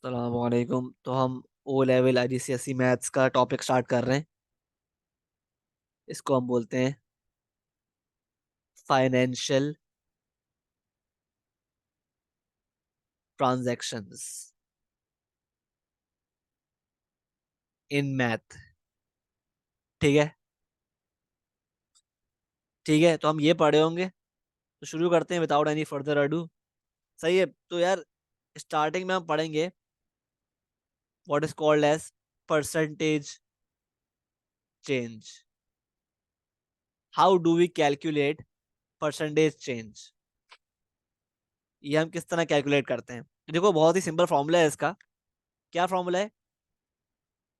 अस्सलामुअलैकुम। तो हम ओ लेवल IGCSE मैथ्स का टॉपिक स्टार्ट कर रहे हैं। इसको हम बोलते हैं फाइनेंशियल ट्रांजैक्शंस इन मैथ। ठीक है। ठीक है, तो हम ये पढ़े होंगे, तो शुरू करते हैं विदाउट एनी फर्दर अडू। सही है, तो यार स्टार्टिंग में हम पढ़ेंगे what is called as percentage change. How do we calculate percentage change? ये हम किस तरह कैलकुलेट करते हैं? देखो, बहुत ही सिंपल फॉर्मूला है इसका। क्या फॉर्मूला है?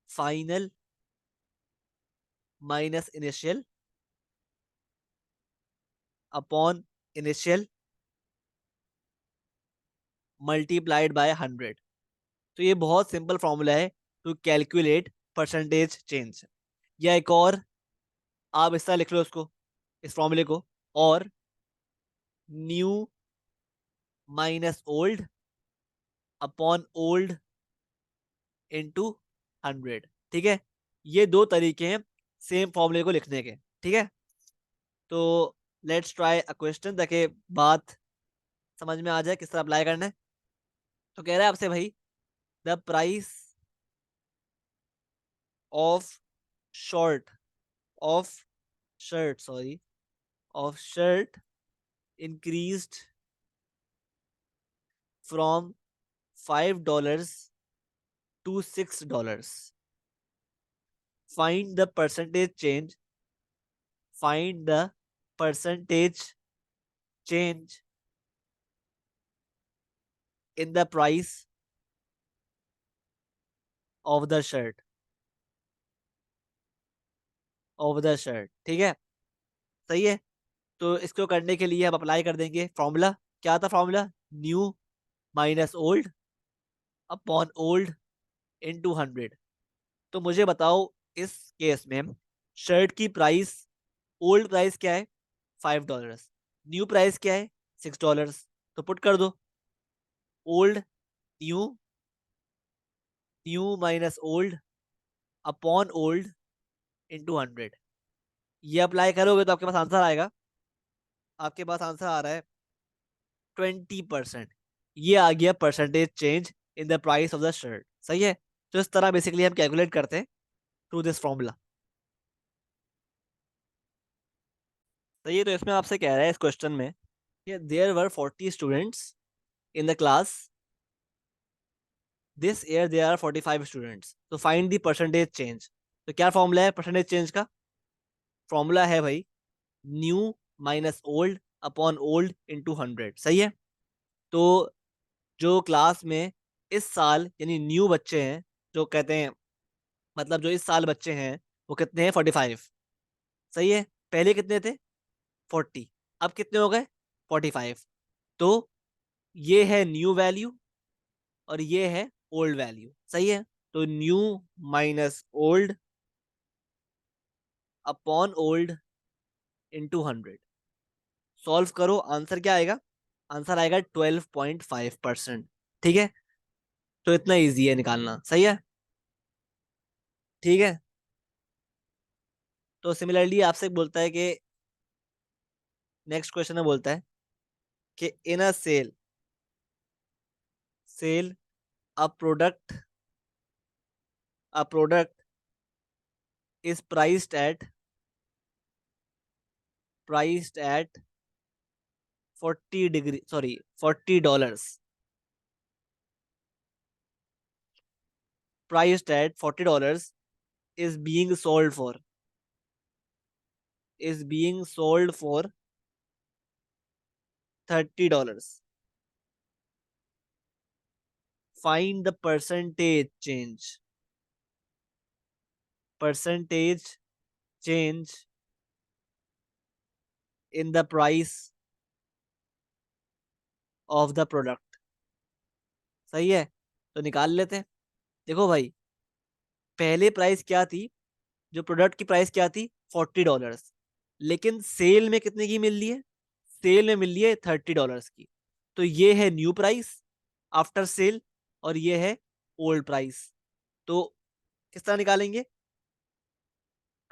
Final minus initial upon initial multiplied by 100। तो ये बहुत सिंपल फॉर्मूला है टू कैलकुलेट परसेंटेज चेंज। या एक और, आप इस तरह लिख लो इसको, इस फॉर्मूले को, और new minus old upon old into 100। ठीक है, ये दो तरीके हैं सेम फॉर्मूले को लिखने के। ठीक है, तो लेट्स ट्राई अ क्वेश्चन ताकि बात समझ में आ जाए किस तरह अप्लाई करना है। तो कह रहा है आपसे भाई, the price of short of shirt sorry of shirt increased from $5 to $6. Find the percentage change. Find the percentage change in the price of the shirt. Of the shirt. ठीक है, सही है। तो इसको करने के लिए हम अप्लाई कर देंगे फॉर्मूला। क्या था formula? New minus old upon old into 100। तो मुझे बताओ, इस केस में शर्ट की प्राइस, ओल्ड प्राइस क्या है? $5। न्यू प्राइस क्या है? $6। तो पुट कर दो, old new, new minus old upon old into 100। ये अप्लाई करोगे तो आपके पास आंसर आएगा। आपके पास आंसर आ रहा है 20%। ये आ गया percentage change in the price of the shirt. सही है, तो इस तरह बेसिकली हम कैलकुलेट करते हैं थ्रू दिस फॉर्मूला। तो ये, तो इसमें आपसे कह रहा है इस क्वेश्चन में कि there were 40 students in the class, this year there are 45 students, तो फाइंड द परसेंटेज चेंज। तो क्या फॉर्मूला है परसेंटेज चेंज का? फॉर्मूला है भाई new minus old upon old into 100। सही है, तो जो क्लास में इस साल यानी न्यू बच्चे हैं, जो कहते हैं, मतलब जो इस साल बच्चे हैं, वो कितने हैं? 45। सही है, पहले कितने थे? 40। अब कितने हो गए? 45। तो ये है न्यू वैल्यू और ये है ओल्ड वैल्यू। सही है, तो new minus old upon old into 100। Solve करो, आंसर क्या आएगा? आंसर आएगा 12.5%। ठीक है, तो इतना इजी है निकालना। सही है, ठीक है। तो सिमिलरली आपसे बोलता है कि नेक्स्ट क्वेश्चन में बोलता है कि in a sale, sale a product, a product is priced at 40 priced at $40 is being sold for, $30. Find the percentage change in the price of the product. सही है, तो निकाल लेते हैं। देखो भाई, पहले प्राइस क्या थी? जो प्रोडक्ट की प्राइस क्या थी? $40। लेकिन सेल में कितने की मिल रही है? सेल में मिल रही है $30 की। तो ये है न्यू प्राइस आफ्टर सेल और ये है ओल्ड प्राइस। तो किस तरह निकालेंगे?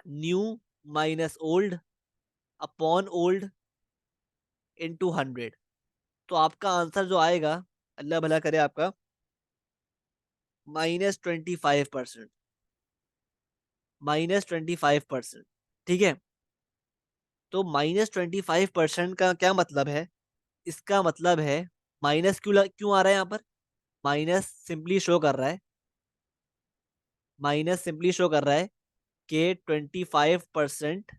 New minus old upon old into 100। तो आपका आंसर जो आएगा, अल्लाह भला करे आपका, -25%। -25%। ठीक है। तो -25% का क्या मतलब है? इसका मतलब है, माइनस क्यों आ रहा है यहाँ पर? माइनस सिंपली शो कर रहा है, माइनस सिंपली शो कर रहा है कि 25%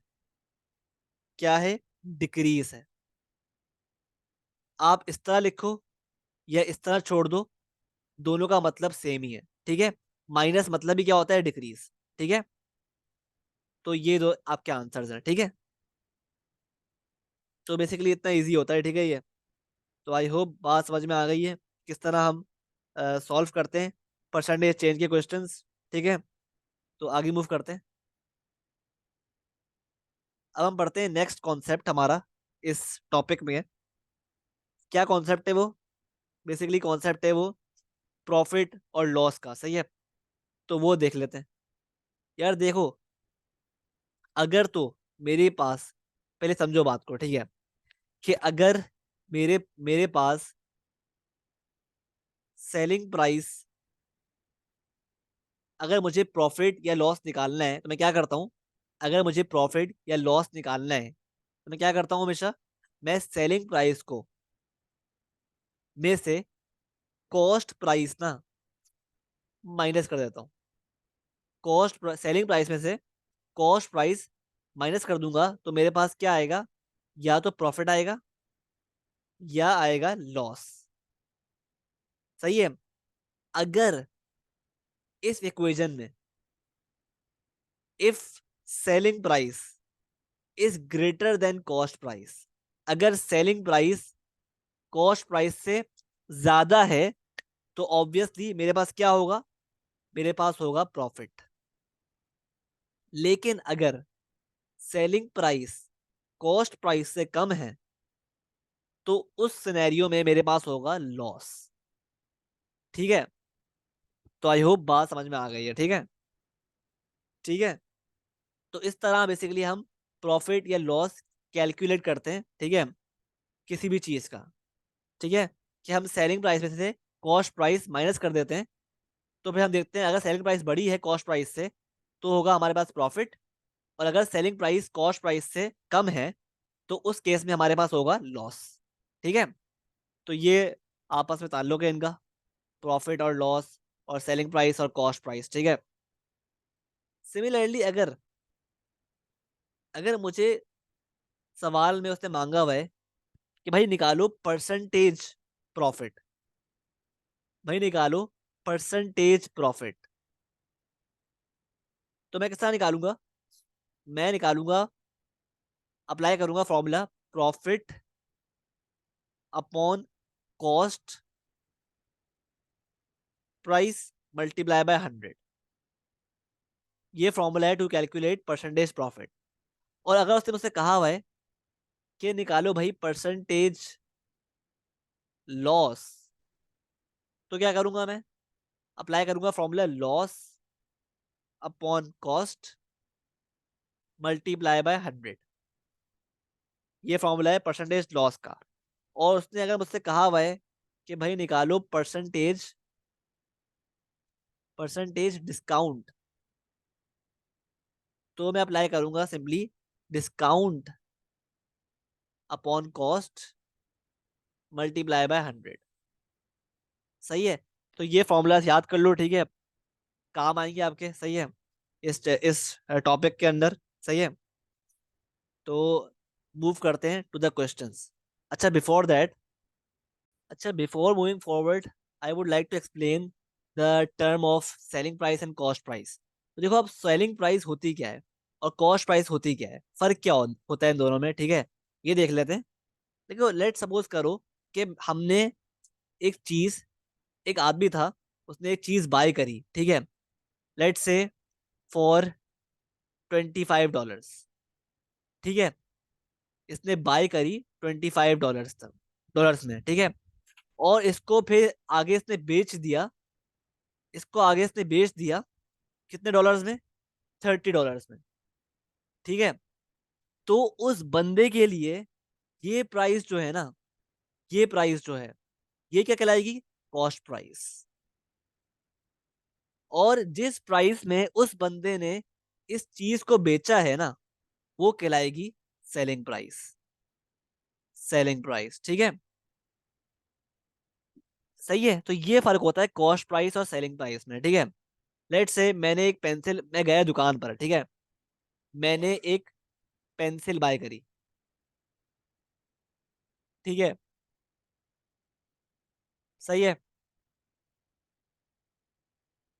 क्या है? डिक्रीज है। आप इस तरह लिखो या इस तरह छोड़ दो, दोनों का मतलब सेम ही है। ठीक है। माइनस मतलब ही क्या होता है? डिक्रीज। ठीक है। तो ये दो आपके आंसर्स हैं। ठीक है। तो बेसिकली इतना इजी होता है। ठीक है ये। तो आई होप बात समझ में आ गई है किस तरह हम सॉल्व करते हैं परसेंटेज चेंज के क्वेश्चंस। ठीक है। तो आगे मूव करते हैं। अब हम पढ़ते हैं नेक्स्ट कॉन्सेप्ट हमारा इस टॉपिक में है। क्या कॉन्सेप्ट है वो? बेसिकली कॉन्सेप्ट है वो प्रॉफिट और लॉस का। सही है। तो वो देख लेते हैं। यार देखो, अगर तो मेरे पास, पहले समझो बात को। ठीक है। कि अगर मेरे मेरे पास सेलिंग प्राइस, अगर मुझे प्रॉफिट या लॉस निकालना है तो मैं क्या करता हूँ? अगर मुझे प्रॉफिट या लॉस निकालना है तो मैं क्या करता हूँ हमेशा? मैं सेलिंग प्राइस को में से कॉस्ट प्राइस ना माइनस कर देता हूँ। कॉस्ट सेलिंग प्राइस में से कॉस्ट प्राइस माइनस कर दूंगा तो मेरे पास क्या आएगा? या तो प्रॉफिट आएगा या आएगा लॉस। सही है। अगर इस इक्वेशन में if selling price is greater than cost price, अगर सेलिंग प्राइस कॉस्ट प्राइस से ज्यादा है तो ऑब्वियसली मेरे पास क्या होगा? मेरे पास होगा प्रॉफिट। लेकिन अगर सेलिंग प्राइस कॉस्ट प्राइस से कम है तो उस सिनेरियो में मेरे पास होगा लॉस। ठीक है। तो आई होप बात समझ में आ गई है। ठीक है। ठीक है। तो इस तरह बेसिकली हम प्रॉफिट या लॉस कैलकुलेट करते हैं। ठीक है। किसी भी चीज का। ठीक है। कि हम सेलिंग प्राइस में से कॉस्ट प्राइस माइनस कर देते हैं। तो फिर हम देखते हैं अगर सेलिंग प्राइस बड़ी है कॉस्ट प्राइस से तो होगा हमारे पास प्रॉफिट, और अगर सेलिंग प्राइस कॉस्ट प्राइस से कम है तो उस केस में हमारे पास होगा लॉस। ठीक है। तो ये आपस में ताल्लुक है इनका, प्रॉफिट और लॉस, और सेलिंग प्राइस और कॉस्ट प्राइस। ठीक है। सिमिलरली अगर अगर मुझे सवाल में उसने मांगा हुआ है कि भाई निकालो परसेंटेज प्रॉफिट, भाई निकालो परसेंटेज प्रॉफिट, तो मैं किस तरह निकालूंगा? मैं निकालूंगा, अप्लाई करूंगा formula profit upon cost price multiply by 100। ये फॉर्मूला है टू कैलकुलेट परसेंटेज प्रॉफिट। और अगर उसने मुझसे कहा हुआ है कि निकालो भाई परसेंटेज लॉस, तो क्या करूंगा मैं? अप्लाई करूंगा formula loss upon cost multiply by 100। ये फॉर्मूला है परसेंटेज लॉस का। और उसने अगर मुझसे कहा हुआ है कि भाई निकालो परसेंटेज डिस्काउंट, तो मैं अप्लाई करूंगा simply discount upon cost multiply by 100। सही है। तो ये फॉर्मूला याद कर लो। ठीक है। काम आएंगे आपके। सही है। इस टॉपिक के अंदर। सही है। तो मूव करते हैं टू द क्वेश्चंस। अच्छा बिफोर दैट, अच्छा before moving forward, I would like to explain the term of selling price and cost price. तो देखो, अब सेलिंग प्राइस होती क्या है और कॉस्ट प्राइस होती क्या है, फर्क क्या होता है इन दोनों में। ठीक है। ये देख लेते हैं। देखो, लेट सपोज करो कि हमने एक चीज, एक आदमी था, उसने एक चीज बाय करी। ठीक है। लेट से फॉर $25। ठीक है। इसने बाय करी $25 तक, डॉलर्स में। ठीक है। और इसको फिर आगे इसने बेच दिया इसको आगे इसने बेच दिया कितने डॉलर्स में, $30 में। ठीक है, तो उस बंदे के लिए ये प्राइस जो है ना, ये प्राइस जो है, ये क्या कहलाएगी, कॉस्ट प्राइस। और जिस प्राइस में उस बंदे ने इस चीज को बेचा है ना, वो कहलाएगी सेलिंग प्राइस। सेलिंग प्राइस, ठीक है, सही है। तो ये फर्क होता है कॉस्ट प्राइस और सेलिंग प्राइस में, ठीक है। लेट्स से मैंने एक पेंसिल, मैं गया दुकान पर, ठीक है, मैंने एक पेंसिल बाय करी, ठीक है, सही है।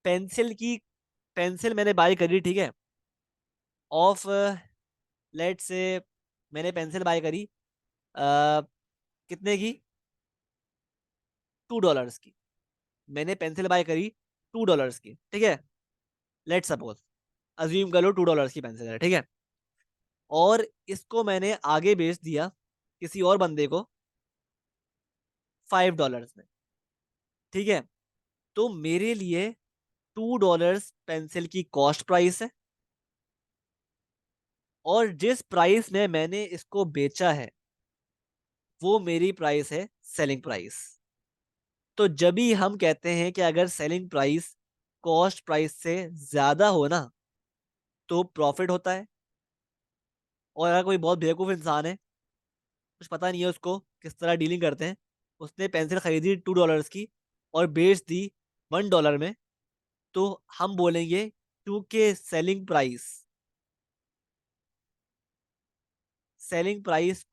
पेंसिल की, पेंसिल मैंने बाय करी, ठीक है, ऑफ, लेट्स से मैंने पेंसिल बाय करी कितने की, $2 की। मैंने पेंसिल बाय करी $2 की, ठीक है, लेट सपोज, अज्यूम कर लो $2 की पेंसिल है, ठीक है। और इसको मैंने आगे बेच दिया किसी और बंदे को $5 में, ठीक है। तो मेरे लिए $2 पेंसिल की कॉस्ट प्राइस है, और जिस प्राइस में मैंने इसको बेचा है वो मेरी प्राइस है सेलिंग प्राइस। तो जब भी हम कहते हैं कि अगर सेलिंग प्राइस कॉस्ट प्राइस से ज्यादा हो ना, तो प्रॉफिट होता है। और अगर कोई बहुत बेवकूफ इंसान है, कुछ पता नहीं है उसको किस तरह डीलिंग करते हैं, उसने पेंसिल खरीदी $2 की और बेच दी $1 में, तो हम बोलेंगे क्योंकि सेलिंग प्राइस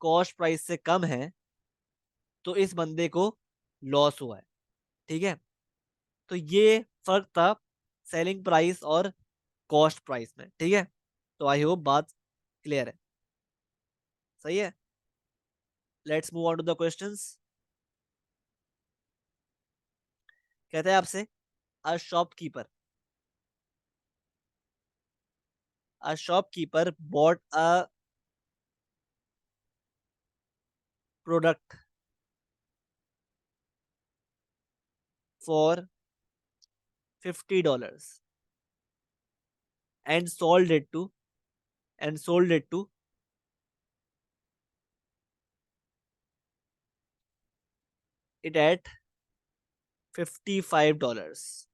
कॉस्ट प्राइस से कम है, तो इस बंदे को लॉस हुआ है, ठीक है। तो ये फर्क था सेलिंग प्राइस और कॉस्ट प्राइस में, ठीक है। तो आई होप बात क्लियर है, सही है। Let's move on to the questions. कहते हैं आपसे, a shopkeeper, a shopkeeper bought a product for $50 and sold it to and sold it to it at $55.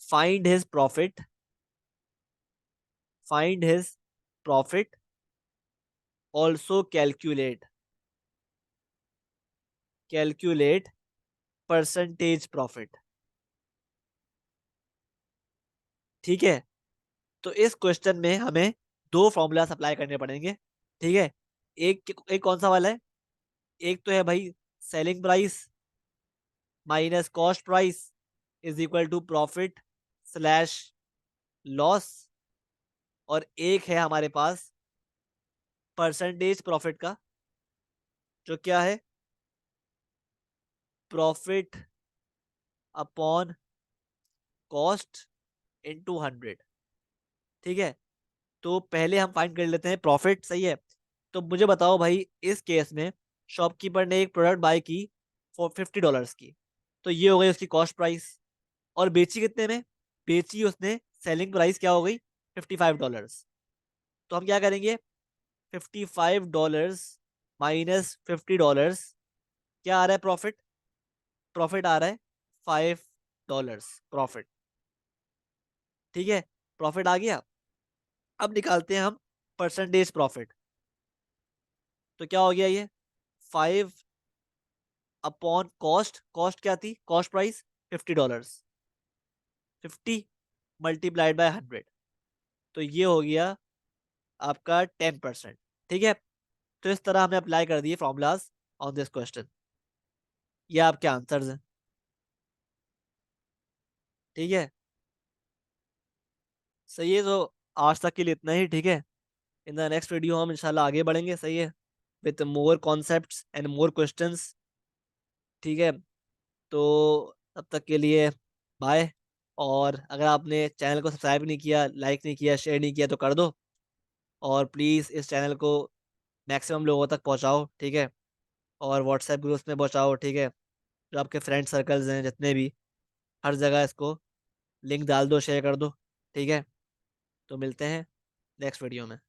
Find his profit, find his profit, also calculate percentage profit, ठीक है। तो इस question में हमें दो फॉर्मूला अप्लाई करने पड़ेंगे, ठीक है। एक कौन सा वाला है, एक तो है भाई selling price minus cost price is equal to profit slash loss, और एक है हमारे पास परसेंटेज प्रॉफिट का, जो क्या है, प्रॉफिट अपॉन कॉस्ट इनटू 100, ठीक है। तो पहले हम फाइंड कर लेते हैं प्रॉफिट, सही है। तो मुझे बताओ भाई, इस केस में शॉपकीपर ने एक प्रोडक्ट बाय की फॉर $50 की, तो ये हो गई उसकी कॉस्ट प्राइस। और बेची कितने में, बेची उसने, सेलिंग प्राइस क्या हो गई, $55। तो हम क्या करेंगे, $55 माइनस $50, क्या आ रहा है प्रॉफिट, प्रॉफिट आ रहा है $5 प्रॉफिट, ठीक है। प्रॉफिट आ गया। अब निकालते हैं हम परसेंटेज प्रॉफिट। तो क्या हो गया ये, 5 अपॉन कॉस्ट, कॉस्ट क्या थी, कॉस्ट प्राइस $50, 50 × 100, तो ये हो गया आपका 10%, ठीक है। तो इस तरह हमने अप्लाई कर दिए फॉर्मूलाज ऑन दिस क्वेश्चन। ये आपके आंसर्स हैं, ठीक है, सही है। तो आज तक के लिए इतना ही, ठीक है। इन द नेक्स्ट वीडियो हम इंशाल्लाह आगे बढ़ेंगे, सही है, with more concepts and more questions, ठीक है। तो तब तक के लिए बाय। और अगर आपने चैनल को सब्सक्राइब नहीं किया, लाइक नहीं किया, शेयर नहीं किया, तो कर दो। और प्लीज़ इस चैनल को मैक्सिमम लोगों तक पहुंचाओ, ठीक है। और व्हाट्सएप ग्रुप्स में पहुंचाओ, ठीक है, जो आपके फ्रेंड सर्कल्स हैं जितने भी, हर जगह इसको लिंक डाल दो, शेयर कर दो। ठीक है, तो मिलते हैं नेक्स्ट वीडियो में।